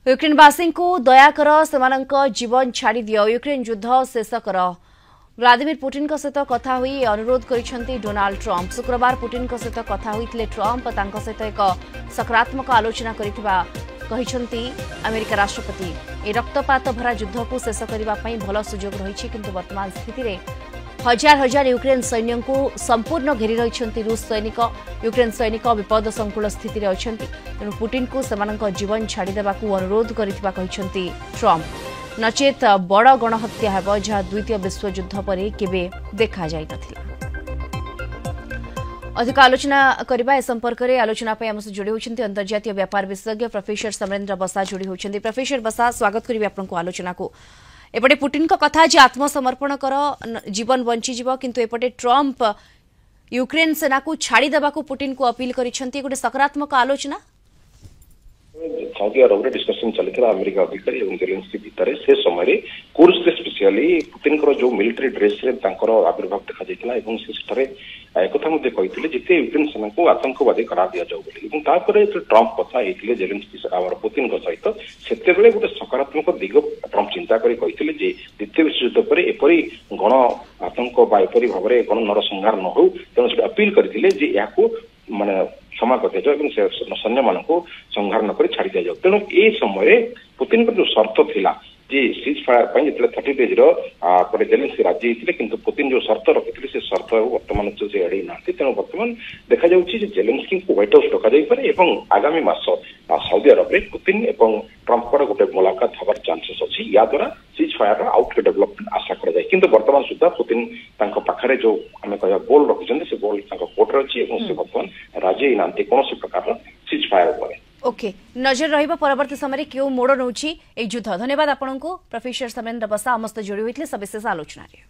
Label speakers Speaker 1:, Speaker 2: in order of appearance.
Speaker 1: ୟୁକ୍ରେନବାସୀ ଦୟାକର ସେମାନଙ୍କ जीवन छाड़ी दियो यूक्रेन युद्ध शेष कर व्लादिमिर पुटिन सहित कथा हुई अनुरोध करिसेंती डोनाल्ड ट्रंप। शुक्रवार पुटिन सहित कथा होइतिले ट्रंप तांको सहित एक सकारात्मक आलोचना करिथिबा कहिसेंती अमेरिका राष्ट्रपति। ए रक्तपात भरा युद्ध को शेष करबा पई भलो सुजोग रहिछि, किंतु वर्तमान स्थिति रे हजार हजार यूक्रेन सैन्य को संपूर्ण घेरी रही रूस सैनिक। यूक्रेन सैनिक विपद संकुल स्थित में अच्छा, तेणु पुटिन को सेमानक जीवन छाड़देवा अनुरोध करिथिबा कहिसेंती ट्रंप। नचेत बड़ गणहत्या हेब जहाँ द्वितीय विश्वयुद्ध पर केबे देखा जाई नथिला। अधिक आलोचना करबा ए संपर्क में आलोचना पे हमसे जोड़ी होछंती अंतर्जातीय व्यापार विशेषज्ञ प्रोफेसर समरेंद्र बसा जोड़ी होछंती। प्रोफेसर बसा, स्वागत करिबे आपनको आलोचना को। एपटे पुटिन को कथा जे आत्मसमर्पण कर जीवन बंची जीव, किंतु एपटे ट्रंप यूक्रेन सेना को छाड़ी देबा को पुटिन को अपील करिसेंती। गोटे सकारात्मक आलोचना
Speaker 2: सऊदी अरब रे डिस्कशन चलता अमेरिका अधिकारी और जेलेंस्की भितर से समय कोर्स रे स्पेशली पुतिन जो मिलिटरी ड्रेस रे तांकर आविर्भाव देखा जाइतिला एवं से सेठारे एकथा मध्ये कहिथिले जिते यूक्रेन सेना को आतंकवादी करा दिया जाऊ बोली एवं तापरे ट्रंप कथा हेतिले जेलेंस्की और पुतिन को सहित सेतेबेले गोटे सकारात्मक दिग ट्रंप चिंता करी कहिथिले जे द्वितीय विश्वयुद्ध पर एपरी गण आतंक बा एपरी भाबरे गण नरसंहार न हो, तेणु से अपील करथिले जे याको माने क्षमा कर सैन्य मान संहार नक छाड़ी दि जाऊ। तेणु ए समय पुतिन जो शर्त थिला जे सीज फायर जो 30 डेज जेलेंस्की राजी होते, किंतु पुतिन जो शर्त रखी से शर्त वर्तमान से एड़े ना। तेणु वर्तमान देखा जेलेंस्की को व्हाइट हाउस डक जापे और आगामी मास सऊदी अरब में पुतिन और ट्रंप गोटे मुलाकात हबार चांसेस अच्छी। या द्वारा सीज फायर आउट डेवलपमेंट आशा कराए, किंतु वर्तमान सुधा पुतिन पाखे जो आम कह गोल रखिंट से गोल कोर्टे अच्छी से वर्तमान राजी ना कौन प्रकार सीज फायर उपर।
Speaker 1: ओके, नजर रहिबा परवर्ती समय क्यों मोड़ नौछि ए युद्ध। धन्यवाद आपनको प्रोफेसर समरेंद्र बसा हमस्त जोड़ी होइतले सविशेष आलोचना रे।